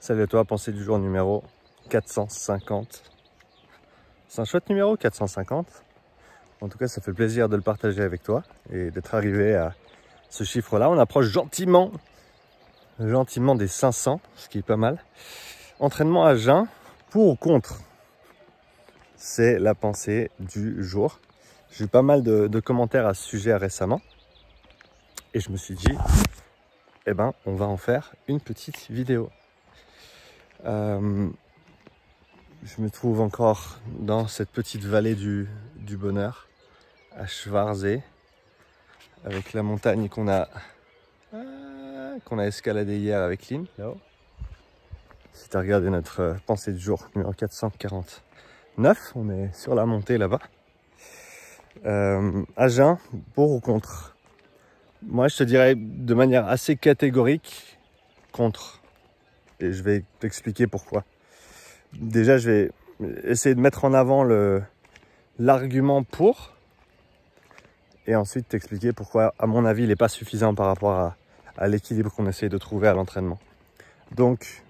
Salut à toi, pensée du jour numéro 450. C'est un chouette numéro, 450. En tout cas, ça fait plaisir de le partager avec toi et d'être arrivé à ce chiffre-là. On approche gentiment des 500, ce qui est pas mal. Entraînement à jeun, pour ou contre? C'est la pensée du jour. J'ai eu pas mal de commentaires à ce sujet récemment. Et je me suis dit, eh ben, on va en faire une petite vidéo. Je me trouve encore dans cette petite vallée du bonheur, à Schwarzsee, avec la montagne qu'on a escaladée hier avec Lynn, là-haut. Si tu as regardé notre pensée du jour, numéro 449, on est sur la montée là-bas. À jeun, pour ou contre? Moi, je te dirais de manière assez catégorique, contre. Et je vais t'expliquer pourquoi. Déjà, je vais essayer de mettre en avant l'argument pour. Et ensuite t'expliquer pourquoi, à mon avis, il n'est pas suffisant par rapport à l'équilibre qu'on essaye de trouver à l'entraînement. Donc,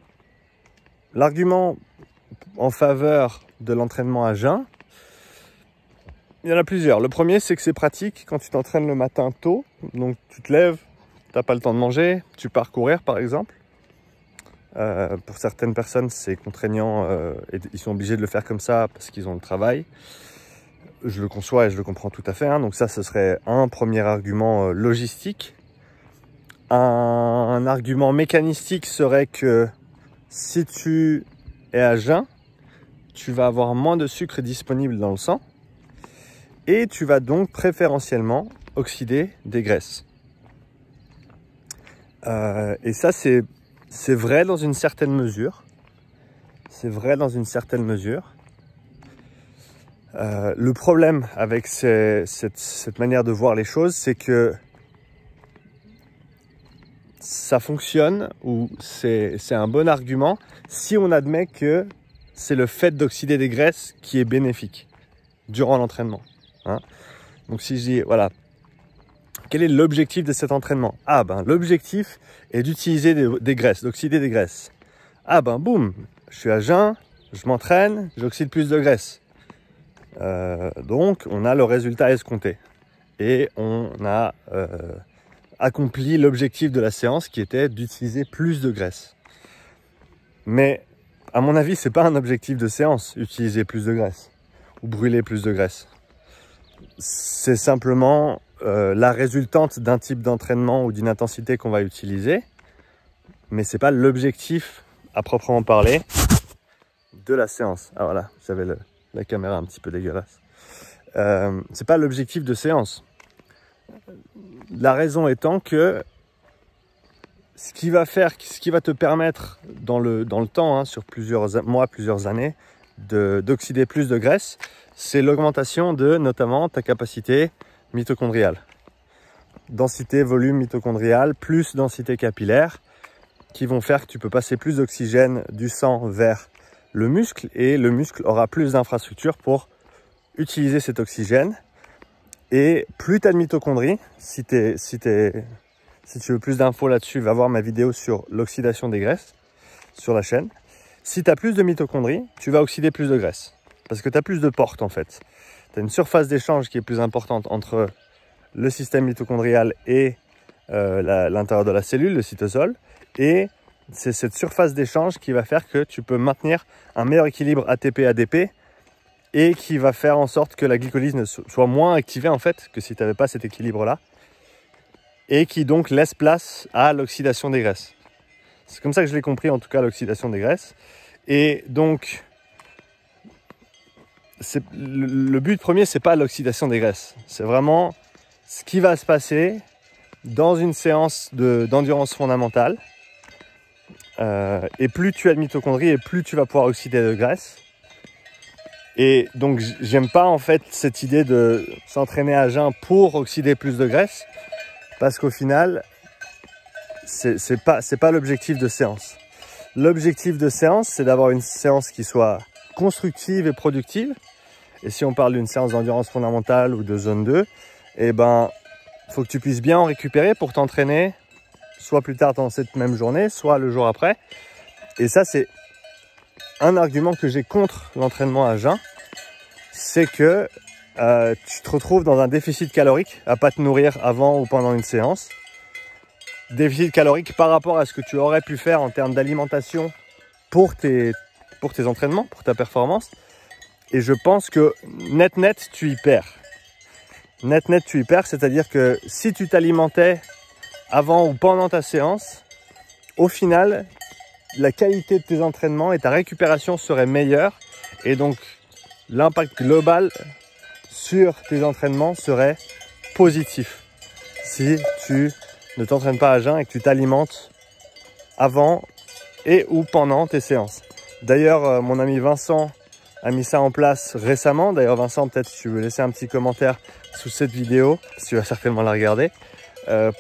l'argument en faveur de l'entraînement à jeun, il y en a plusieurs. Le premier, c'est que c'est pratique quand tu t'entraînes le matin tôt. Donc, tu te lèves, tu n'as pas le temps de manger, tu pars courir par exemple. Pour certaines personnes, c'est contraignant et ils sont obligés de le faire comme ça parce qu'ils ont le travail. Je le conçois et je le comprends tout à fait. Hein. Donc ça, ce serait un premier argument logistique. Un argument mécanistique serait que si tu es à jeun, tu vas avoir moins de sucre disponible dans le sang et tu vas donc préférentiellement oxyder des graisses. Et ça, c'est vrai dans une certaine mesure. C'est vrai dans une certaine mesure. Le problème avec cette manière de voir les choses, c'est que ça fonctionne ou c'est un bon argument si on admet que c'est le fait d'oxyder des graisses qui est bénéfique durant l'entraînement. Hein. Donc si je dis, voilà, quel est l'objectif de cet entraînement? Ah ben, l'objectif est d'utiliser des graisses, d'oxyder des graisses. Ah ben, boum, je suis à jeun, je m'entraîne, j'oxyde plus de graisse. Donc, on a le résultat escompté. Et on a accompli l'objectif de la séance qui était d'utiliser plus de graisse. Mais, à mon avis, ce n'est pas un objectif de séance, utiliser plus de graisse ou brûler plus de graisse. C'est simplement la résultante d'un type d'entraînement ou d'une intensité qu'on va utiliser, mais ce n'est pas l'objectif à proprement parler de la séance. Ah voilà, j'avais la caméra un petit peu dégueulasse. C'est pas l'objectif de séance. La raison étant que ce qui va te permettre dans le temps, hein, sur plusieurs mois, plusieurs années, d'oxyder plus de graisse, c'est l'augmentation de notamment ta capacité mitochondriale. Densité, volume mitochondrial, plus densité capillaire, qui vont faire que tu peux passer plus d'oxygène du sang vers le muscle et le muscle aura plus d'infrastructures pour utiliser cet oxygène. Et plus tu as de mitochondries, si tu veux plus d'infos là-dessus, va voir ma vidéo sur l'oxydation des graisses sur la chaîne. Si tu as plus de mitochondries, tu vas oxyder plus de graisse parce que tu as plus de portes en fait. Tu as une surface d'échange qui est plus importante entre le système mitochondrial et l'intérieur de la cellule, le cytosol. Et c'est cette surface d'échange qui va faire que tu peux maintenir un meilleur équilibre ATP-ADP et qui va faire en sorte que la glycolyse ne soit moins activée en fait que si tu n'avais pas cet équilibre-là et qui donc laisse place à l'oxydation des graisses. C'est comme ça que je l'ai compris en tout cas, l'oxydation des graisses. Et donc, le but premier, c'est pas l'oxydation des graisses. C'est vraiment ce qui va se passer dans une séance d'endurance fondamentale. Et plus tu as de mitochondries et plus tu vas pouvoir oxyder de graisse. Et donc j'aime pas en fait cette idée de s'entraîner à jeun pour oxyder plus de graisse parce qu'au final c'est pas l'objectif de séance. L'objectif de séance, c'est d'avoir une séance qui soit constructive et productive. Et si on parle d'une séance d'endurance fondamentale ou de zone 2, eh ben faut que tu puisses bien en récupérer pour t'entraîner soit plus tard dans cette même journée, soit le jour après, Et ça, c'est un argument que j'ai contre l'entraînement à jeun, c'est que tu te retrouves dans un déficit calorique à pas te nourrir avant ou pendant une séance. Déficit calorique par rapport à ce que tu aurais pu faire en termes d'alimentation pour tes entraînements, pour ta performance. Et je pense que net, tu y perds. Net, tu y perds, c'est-à-dire que si tu t'alimentais avant ou pendant ta séance, au final, la qualité de tes entraînements et ta récupération serait meilleure. Et donc, l'impact global sur tes entraînements serait positif. Si tu ne t'entraînes pas à jeun et que tu t'alimentes avant et ou pendant tes séances. D'ailleurs, mon ami Vincent a mis ça en place récemment. D'ailleurs, Vincent, peut-être tu veux laisser un petit commentaire sous cette vidéo, si tu vas certainement la regarder,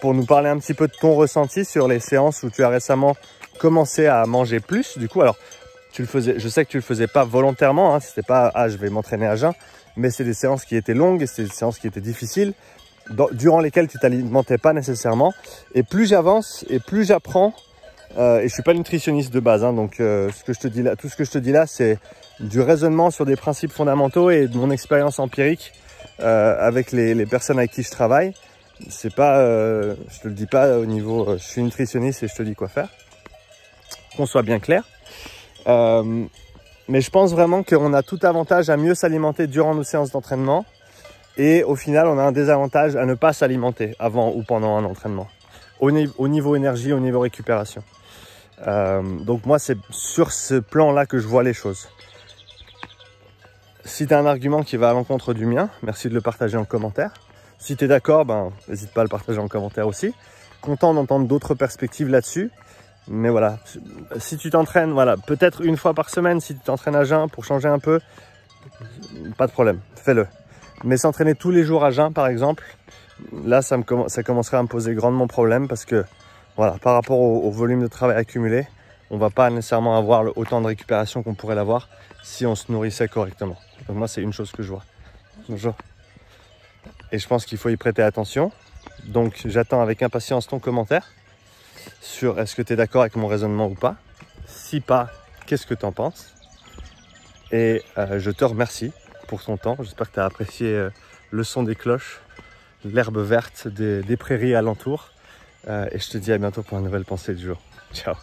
pour nous parler un petit peu de ton ressenti sur les séances où tu as récemment commencé à manger plus. Du coup, alors, tu le faisais, je sais que tu le faisais pas volontairement, hein, c'était pas « ah, je vais m'entraîner à jeun », mais c'est des séances qui étaient longues et c'est des séances qui étaient difficiles, durant lesquelles tu t'alimentais pas nécessairement. Et plus j'avance et plus j'apprends, et je suis pas nutritionniste de base, hein, donc ce que je te dis là, tout ce que je te dis là, c'est du raisonnement sur des principes fondamentaux et de mon expérience empirique avec les personnes avec qui je travaille. C'est pas, je te le dis pas au niveau, je suis nutritionniste et je te dis quoi faire. Qu'on soit bien clair. Mais je pense vraiment qu'on a tout avantage à mieux s'alimenter durant nos séances d'entraînement. Et au final, on a un désavantage à ne pas s'alimenter avant ou pendant un entraînement. Au niveau énergie, au niveau récupération. Donc moi, c'est sur ce plan-là que je vois les choses. Si tu as un argument qui va à l'encontre du mien, merci de le partager en commentaire. Si tu es d'accord, ben, n'hésite pas à le partager en commentaire aussi. Content d'entendre d'autres perspectives là-dessus. Mais voilà, si tu t'entraînes, voilà, peut-être une fois par semaine, si tu t'entraînes à jeun pour changer un peu, pas de problème, fais-le. Mais s'entraîner tous les jours à jeun, par exemple, là, ça commencerait à me poser grandement problème parce que, voilà, par rapport au volume de travail accumulé, on va pas nécessairement avoir autant de récupération qu'on pourrait l'avoir si on se nourrissait correctement. Donc moi, c'est une chose que je vois. Bonjour. Et je pense qu'il faut y prêter attention. Donc, j'attends avec impatience ton commentaire sur est-ce que tu es d'accord avec mon raisonnement ou pas. Si pas, qu'est-ce que tu en penses? Et je te remercie pour ton temps. J'espère que tu as apprécié le son des cloches, l'herbe verte des prairies alentours. Et je te dis à bientôt pour une nouvelle pensée du jour. Ciao.